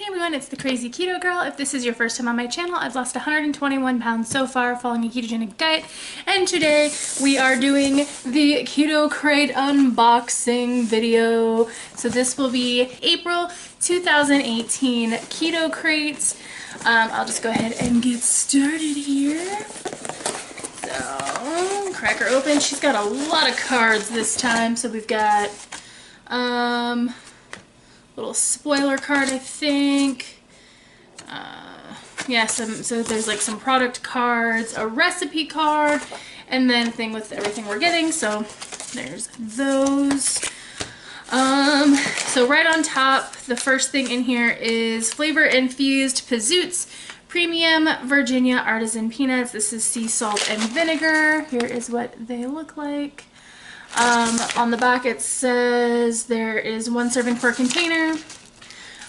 Hey everyone, it's the Crazy Keto Girl. If this is your first time on my channel, I've lost 121 pounds so far following a ketogenic diet, and today we are doing the Keto Krate unboxing video. So this will be April 2018 Keto Krate. I'll just go ahead and get started here. So, crack her open. She's got a lot of cards this time. So we've got little spoiler card, I think. Yeah, so there's like some product cards, a recipe card, and then a thing with everything we're getting. So there's those. So right on top, the first thing in here is flavor infused Pazoots Premium Virginia Artisan Peanuts. This is sea salt and vinegar. Here is what they look like. On the back it says there is 1 serving per container,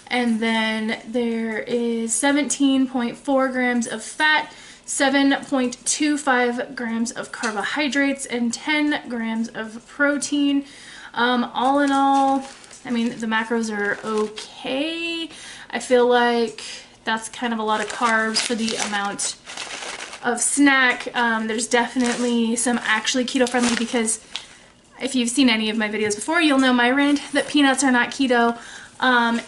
and then there is 17.4 grams of fat, 7.25 grams of carbohydrates, and 10 grams of protein. All in all, I mean, the macros are okay. I feel like that's kind of a lot of carbs for the amount of snack. There's definitely some actually keto friendly, because if you've seen any of my videos before, you'll know my rant that peanuts are not keto.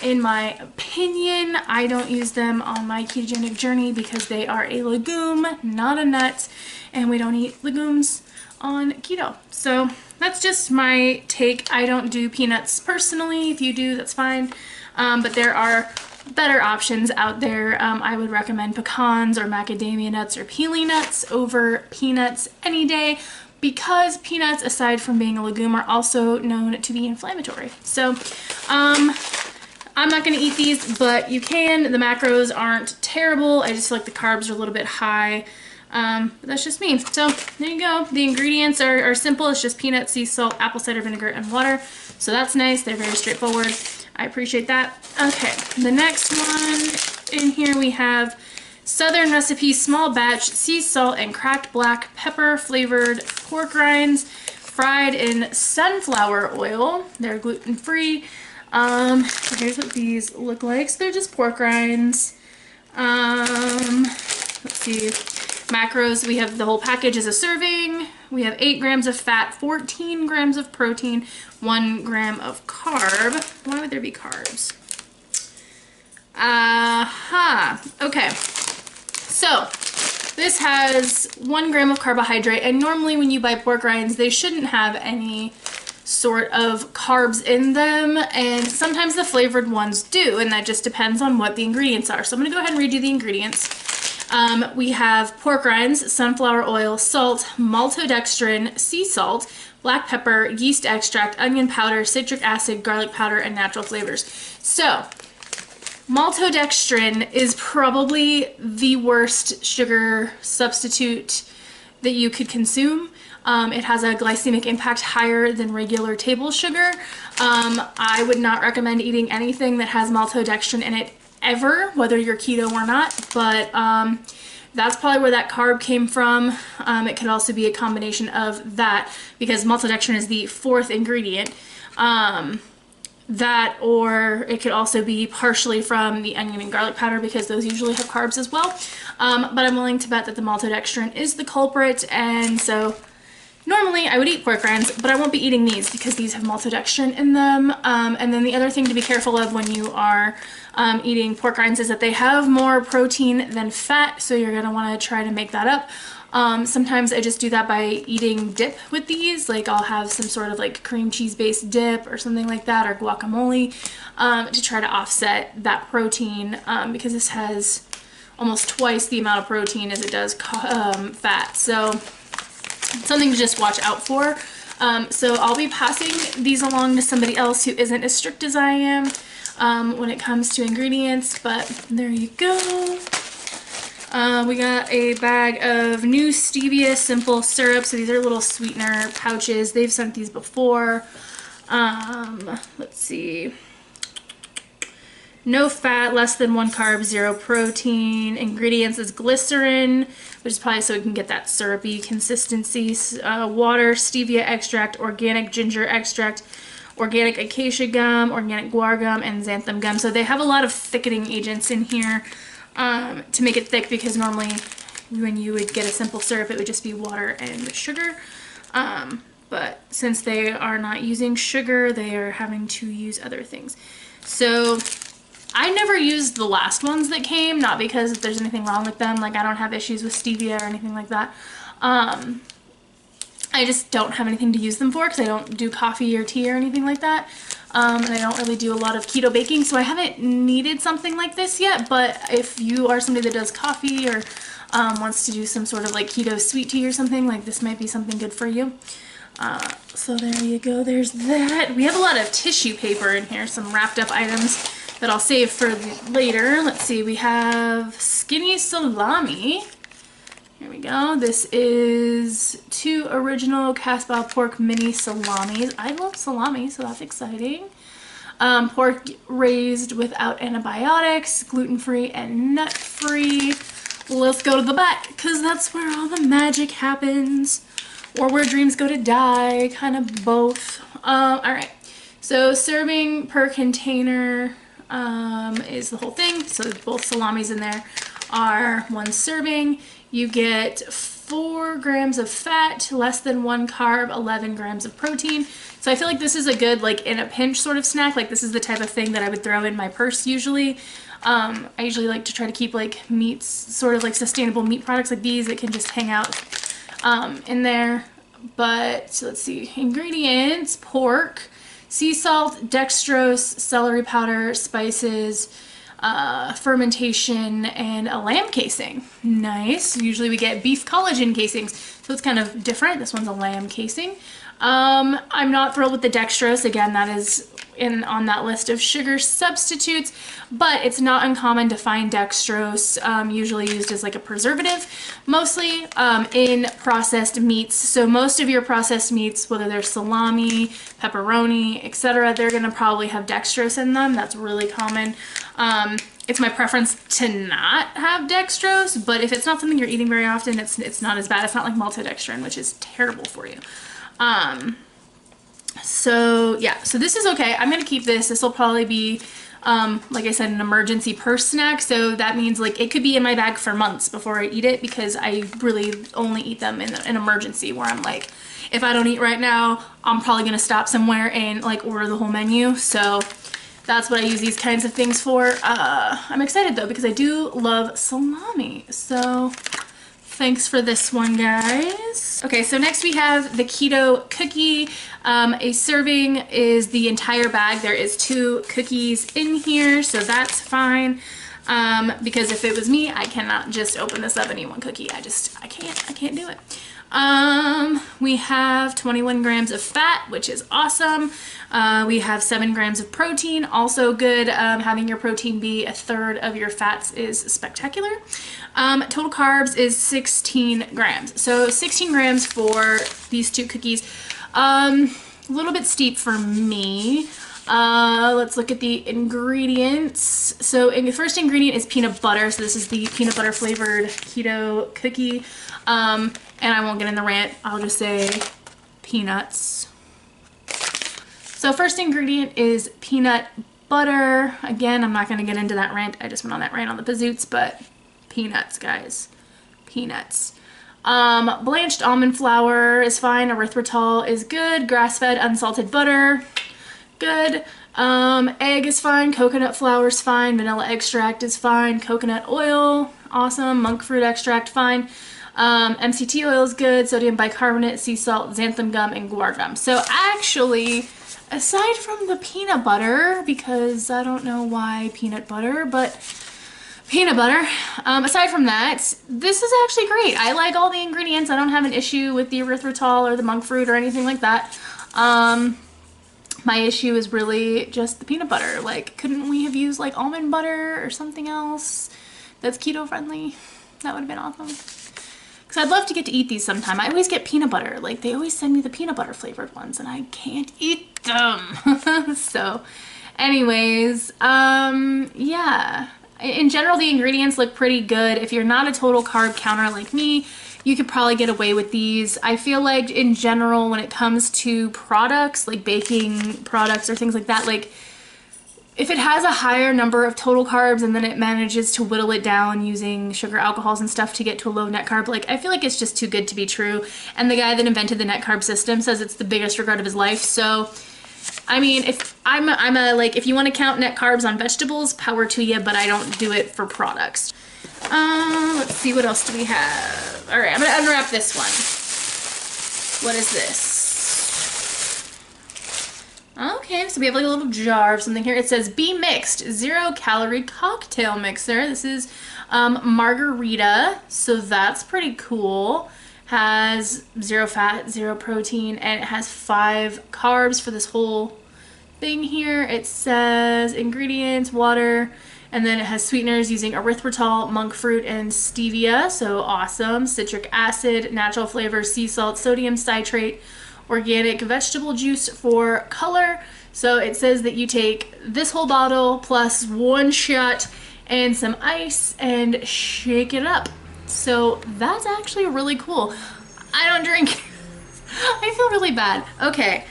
In my opinion, I don't use them on my ketogenic journey because they are a legume, not a nut, and we don't eat legumes on keto. So that's just my take. I don't do peanuts personally. If you do, that's fine. But there are better options out there. I would recommend pecans or macadamia nuts or pili nuts over peanuts any day, because peanuts, aside from being a legume, are also known to be inflammatory. So I'm not going to eat these, but you can. The macros aren't terrible. I just feel like the carbs are a little bit high. But that's just me. So there you go. The ingredients are simple. It's just peanuts, sea salt, apple cider vinegar, and water. So that's nice. They're very straightforward. I appreciate that. Okay, the next one in here we have Southern Recipe Small Batch Sea Salt and Cracked Black Pepper Flavored Pork Rinds, fried in sunflower oil. They're gluten-free. So here's what these look like. So they're just pork rinds. Let's see. Macros, we have the whole package as a serving. We have 8 grams of fat, 14 grams of protein, 1 gram of carb. Why would there be carbs? Okay. So this has 1 gram of carbohydrate, and normally when you buy pork rinds, they shouldn't have any sort of carbs in them, and sometimes the flavored ones do, and that just depends on what the ingredients are. So I'm going to go ahead and read you the ingredients. We have pork rinds, sunflower oil, salt, maltodextrin, sea salt, black pepper, yeast extract, onion powder, citric acid, garlic powder, and natural flavors. So maltodextrin is probably the worst sugar substitute that you could consume. It has a glycemic impact higher than regular table sugar. I would not recommend eating anything that has maltodextrin in it ever, whether you're keto or not, but that's probably where that carb came from. It could also be a combination of that, because maltodextrin is the 4th ingredient. That, or it could also be partially from the onion and garlic powder, because those usually have carbs as well. But I'm willing to bet that the maltodextrin is the culprit, and so normally I would eat pork rinds, but I won't be eating these because these have maltodextrin in them. And then the other thing to be careful of when you are eating pork rinds is that they have more protein than fat, so you're going to want to try to make that up. Sometimes I just do that by eating dip with these. Like I'll have some sort of like cream cheese based dip or something like that, or guacamole, to try to offset that protein, because this has almost twice the amount of protein as it does fat. So something to just watch out for. So I'll be passing these along to somebody else who isn't as strict as I am when it comes to ingredients, but there you go. We got a bag of new stevia simple syrup. So these are little sweetener pouches. They've sent these before. Let's see. No fat, less than 1 carb, 0 protein. Ingredients is glycerin, which is probably so we can get that syrupy consistency. Water, stevia extract, organic ginger extract, organic acacia gum, organic guar gum, and xanthan gum. So they have a lot of thickening agents in here to make it thick, because normally when you would get a simple syrup, it would just be water and sugar. But since they are not using sugar, they are having to use other things. So I never used the last ones that came, not because there's anything wrong with them. Like, I don't have issues with stevia or anything like that. I just don't have anything to use them for, because I don't do coffee or tea or anything like that. And I don't really do a lot of keto baking, so I haven't needed something like this yet. But if you are somebody that does coffee or wants to do some sort of like keto sweet tea or something, like this might be something good for you. So there you go, there's that. We have a lot of tissue paper in here, some wrapped up items that I'll save for later. Let's see, we have skinny salami. Here we go. This is 2 original Casbah pork mini salamis. I love salami, so that's exciting. Pork raised without antibiotics, gluten-free and nut-free. Let's go to the back, because that's where all the magic happens. Or where dreams go to die, kind of both. Alright, so serving per container is the whole thing. So both salamis in there are 1 serving. You get 4 grams of fat, less than 1 carb, 11 grams of protein. So I feel like this is a good, like, in a pinch sort of snack. Like, this is the type of thing that I would throw in my purse usually. I usually like to try to keep like meats, sort of like sustainable meat products like these that can just hang out in there. But so let's see, ingredients: pork, sea salt, dextrose, celery powder, spices, fermentation, and a lamb casing. Nice. Usually we get beef collagen casings, so it's kind of different. This one's a lamb casing. I'm not thrilled with the dextrose. Again, that is on that list of sugar substitutes, but it's not uncommon to find dextrose usually used as like a preservative, mostly in processed meats. So most of your processed meats, whether they're salami, pepperoni, etc., they're gonna probably have dextrose in them. That's really common. It's my preference to not have dextrose, but if it's not something you're eating very often, it's not as bad. It's not like maltodextrin, which is terrible for you. So yeah, so this is okay. I'm gonna keep this. This will probably be, like I said, an emergency purse snack. So that means like it could be in my bag for months before I eat it, because I really only eat them in an emergency where I'm like, if I don't eat right now, I'm probably gonna stop somewhere and like order the whole menu. So that's what I use these kinds of things for. I'm excited though, because I do love salami. So thanks for this one, guys. Okay, so next we have the keto cookie. A serving is the entire bag. There is 2 cookies in here, so that's fine. Because if it was me, I cannot just open this up and eat 1 cookie. I can't do it. We have 21 grams of fat, which is awesome. We have 7 grams of protein, also good. Having your protein be 1/3 of your fats is spectacular. Total carbs is 16 grams. So 16 grams for these 2 cookies. A little bit steep for me. Let's look at the ingredients. So the first ingredient is peanut butter. So this is the peanut butter flavored keto cookie. And I won't get in the rant. I'll just say peanuts. So first ingredient is peanut butter. Again, I'm not going to get into that rant. I just went on that rant on the bazoots, but peanuts, guys. Peanuts. Blanched almond flour is fine. Erythritol is good. Grass-fed unsalted butter, good. Egg is fine. Coconut flour is fine. Vanilla extract is fine. Coconut oil, awesome. Monk fruit extract, fine. MCT oil is good. Sodium bicarbonate, sea salt, xanthan gum, and guar gum. So actually, aside from the peanut butter, because I don't know why peanut butter, but peanut butter, aside from that, this is actually great. I like all the ingredients. I don't have an issue with the erythritol or the monk fruit or anything like that. My issue is really just the peanut butter. Like, couldn't we have used like almond butter or something else that's keto friendly? That would have been awesome. Because I'd love to get to eat these sometime. I always get peanut butter. Like, they always send me the peanut butter flavored ones and I can't eat them. So anyways, yeah. In general, the ingredients look pretty good. If you're not a total carb counter like me, you could probably get away with these. I feel like in general, when it comes to products, like baking products or things like that, like if it has a higher number of total carbs and then it manages to whittle it down using sugar alcohols and stuff to get to a low net carb, like I feel like it's just too good to be true. And the guy that invented the net carb system says it's the biggest regret of his life. So, I mean, if I'm a like, if you want to count net carbs on vegetables, power to you, but I don't do it for products. Let's see, what else do we have? All right, I'm gonna unwrap this one. What is this? Okay, so we have like a little jar of something here. It says Be Mixed 0-calorie cocktail mixer. This is margarita, so that's pretty cool. Has 0 fat, 0 protein, and it has 5 carbs for this whole thing here. It says ingredients, water, and then it has sweeteners using erythritol, monk fruit, and stevia. So awesome. Citric acid, natural flavors, sea salt, sodium citrate, organic vegetable juice for color. So it says that you take this whole bottle plus 1 shot and some ice and shake it up. So that's actually really cool. I don't drink. I feel really bad. Okay,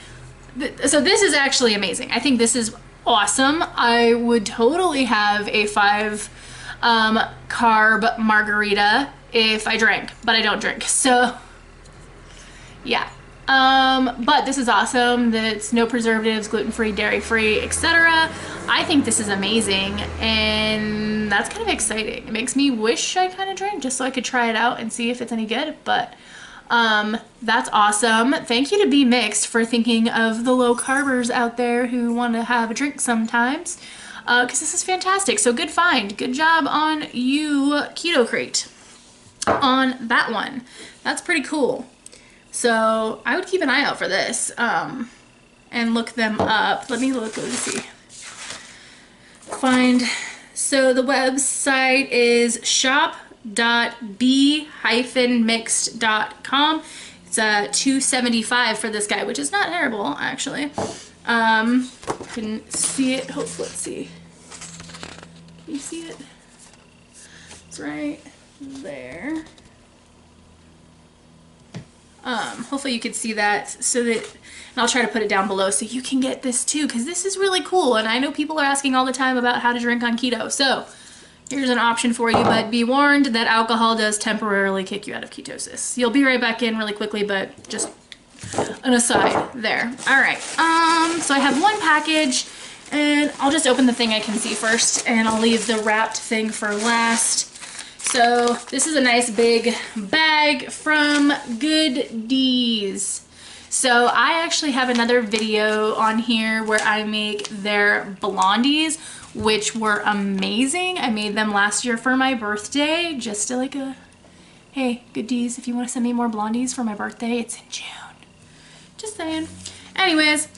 so this is actually amazing. I think this is awesome. I would totally have a 5 carb margarita if I drank, but I don't drink. So yeah. But this is awesome. That's no preservatives, gluten-free, dairy-free, etc. I think this is amazing, and that's kind of exciting. It makes me wish I kind of drank just so I could try it out and see if it's any good, but that's awesome. Thank you to Be Mixed for thinking of the low carbers out there who want to have a drink sometimes, because this is fantastic. So good find. Good job on you, Keto Krate, on that one. That's pretty cool. So I would keep an eye out for this and look them up. Let me see. So the website is shop.b-mixed.com. It's $2.75 for this guy, which is not terrible actually. Can see it. Hopefully, let's see. Can you see it? It's right there. Hopefully you could see that, so that, and I'll try to put it down below so you can get this too, because this is really cool, and I know people are asking all the time about how to drink on keto. So here's an option for you, but be warned that alcohol does temporarily kick you out of ketosis. You'll be right back in really quickly, but just an aside there. All right, so I have 1 package, and I'll just open the thing I can see first, and I'll leave the wrapped thing for last. So this is a nice big bag from Good D's. So I actually have another video on here where I make their blondies, which were amazing. I made them last year for my birthday, just to like a, hey, Good D's, if you want to send me more blondies for my birthday, it's in June. Just saying. Anyways,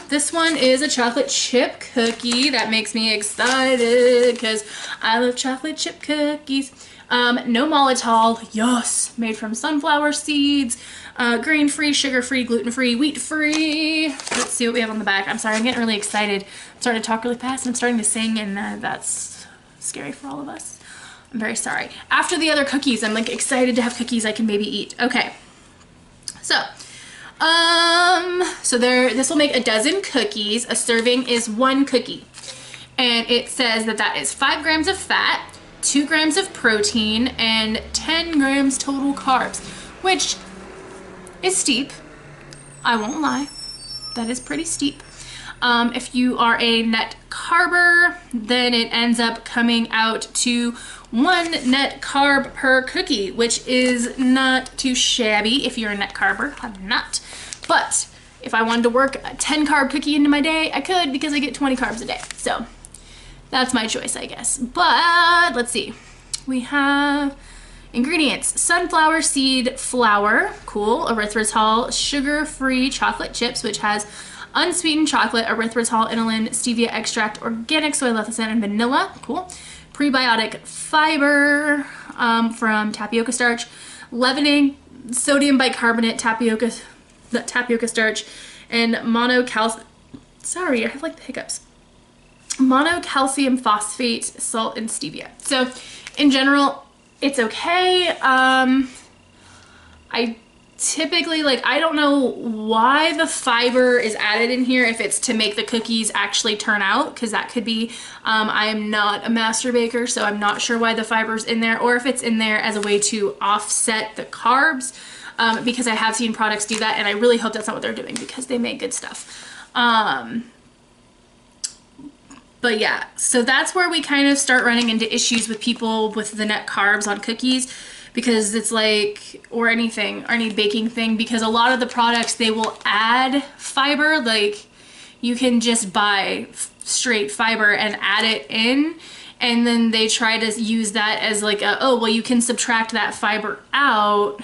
this one is a chocolate chip cookie. That makes me excited because I love chocolate chip cookies. No maltitol, yes, made from sunflower seeds, grain-free, sugar-free, gluten-free, wheat-free. Let's see what we have on the back. I'm sorry, I'm getting really excited. I'm starting to talk really fast and I'm starting to sing, and that's scary for all of us. I'm very sorry. After the other cookies, I'm like excited to have cookies I can maybe eat. Okay, so this will make a dozen cookies. A serving is 1 cookie. And it says that that is 5 grams of fat, 2 grams of protein, and 10 grams total carbs, which is steep. I won't lie. That is pretty steep. If you are a net carber, then it ends up coming out to 1 net carb per cookie, which is not too shabby if you're a net carber. I'm not. But if I wanted to work a 10 carb cookie into my day, I could, because I get 20 carbs a day. So that's my choice, I guess. But let's see. We have ingredients: sunflower seed flour, cool, erythritol, sugar-free chocolate chips, which has unsweetened chocolate, erythritol, inulin, stevia extract, organic soy lecithin, and vanilla, cool. Prebiotic fiber from tapioca starch, leavening, sodium bicarbonate, tapioca starch, and sorry, I have like the hiccups. monocalcium phosphate, salt, and stevia. So in general, it's okay. I typically, like, I don't know why the fiber is added in here, if it's to make the cookies actually turn out, because that could be. I am not a master baker, so I'm not sure why the fiber's in there, or if it's in there as a way to offset the carbs, because I have seen products do that, and I really hope that's not what they're doing, because they make good stuff. But yeah, so that's where we kind of start running into issues with people with the net carbs on cookies, because it's like, or anything, or any baking thing, because a lot of the products, they will add fiber. Like, you can just buy straight fiber and add it in, and then they try to use that as like a, oh, well, you can subtract that fiber out,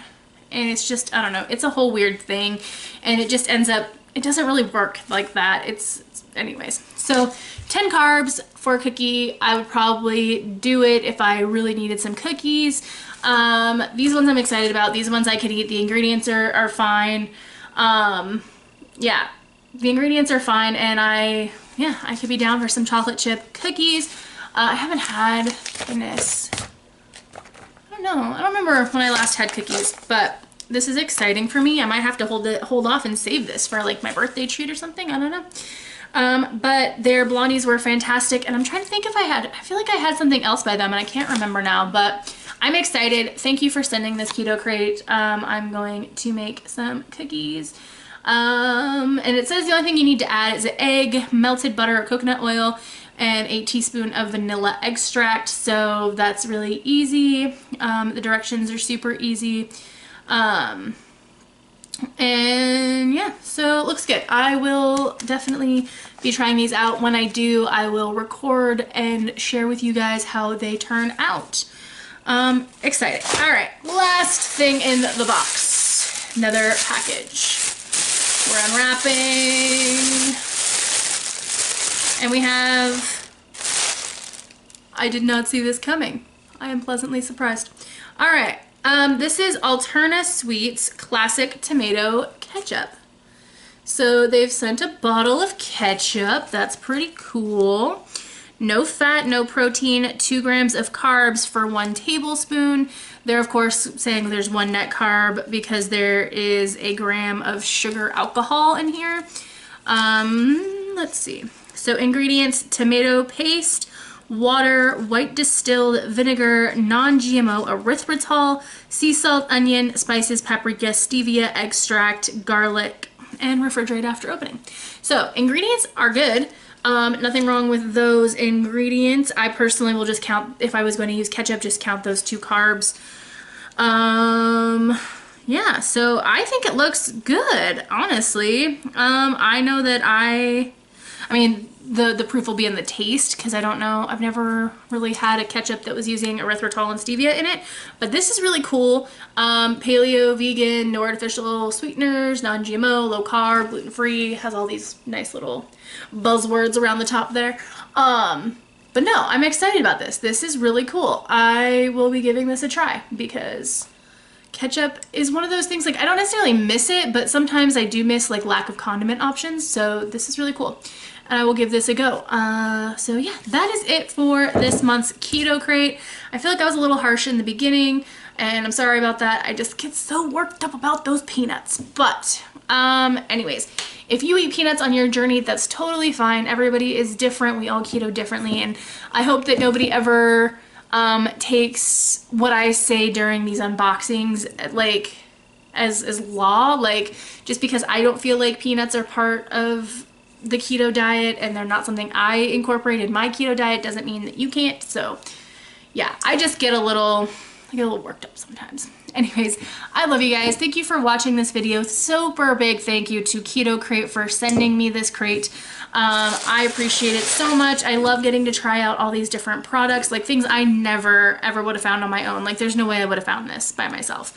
and it's just, I don't know, it's a whole weird thing, and it just ends up, it doesn't really work like that. It's anyways. So 10 carbs for a cookie, I would probably do it if I really needed some cookies. These ones I'm excited about. These ones I could eat. The ingredients are fine. Yeah, the ingredients are fine, and I could be down for some chocolate chip cookies. I haven't had, goodness, I don't know. I don't remember when I last had cookies, but this is exciting for me. I might have to hold off and save this for like my birthday treat or something. I don't know. But their blondies were fantastic, and I'm trying to think if I feel like I had something else by them, and I can't remember now, but I'm excited. Thank you for sending this Keto Krate. I'm going to make some cookies. And it says the only thing you need to add is an egg, melted butter or coconut oil, and a teaspoon of vanilla extract. So that's really easy. The directions are super easy. And yeah, so it looks good. I will definitely be trying these out. When I do, I will record and share with you guys how they turn out. Exciting. All right, last thing in the box, another package. We're unwrapping, and we have, I did not see this coming. I am pleasantly surprised. All right. This is Alterna Sweets Classic Tomato Ketchup. So they've sent a bottle of ketchup. That's pretty cool. No fat, no protein, 2 grams of carbs for 1 tablespoon. They're of course saying there's 1 net carb because there is a gram of sugar alcohol in here. Let's see. So ingredients: tomato paste, water, white distilled vinegar, non-GMO erythritol, sea salt, onion, spices, paprika, stevia extract, garlic, and refrigerate after opening. So ingredients are good. Nothing wrong with those ingredients. I personally will just count, if I was going to use ketchup, just count those 2 carbs. Yeah, so I think it looks good, honestly. I know that I mean, the proof will be in the taste, because I don't know, I've never really had a ketchup that was using erythritol and stevia in it, but this is really cool. Paleo, vegan, no artificial sweeteners, non-GMO, low carb, gluten-free, has all these nice little buzzwords around the top there. But no, I'm excited about this. This is really cool. I will be giving this a try, because ketchup is one of those things, like, I don't necessarily miss it, but sometimes I do miss like lack of condiment options, so this is really cool. And I will give this a go. So yeah, that is it for this month's Keto Krate. I feel like I was a little harsh in the beginning, and I'm sorry about that. I just get so worked up about those peanuts. But anyways, if you eat peanuts on your journey, that's totally fine. Everybody is different. We all keto differently, and I hope that nobody ever takes what I say during these unboxings like as law. Like, just because I don't feel like peanuts are part of the keto diet and they're not something I incorporate in my keto diet doesn't mean that you can't. So yeah, I just get a little worked up sometimes. Anyways, I love you guys. Thank you for watching this video. Super big thank you to Keto Krate for sending me this crate. I appreciate it so much. I love getting to try out all these different products, like things I never ever would have found on my own. Like, there's no way I would have found this by myself.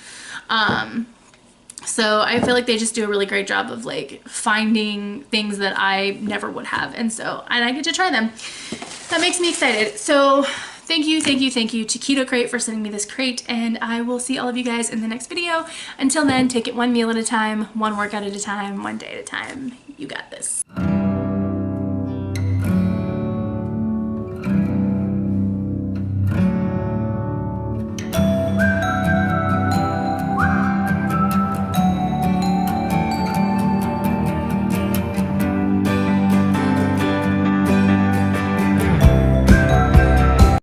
So I feel like they just do a really great job of like finding things that I never would have, and I get to try them. That makes me excited. So thank you to Keto Krate for sending me this crate, and I will see all of you guys in the next video. Until then, take it one meal at a time, one workout at a time, one day at a time. You got this.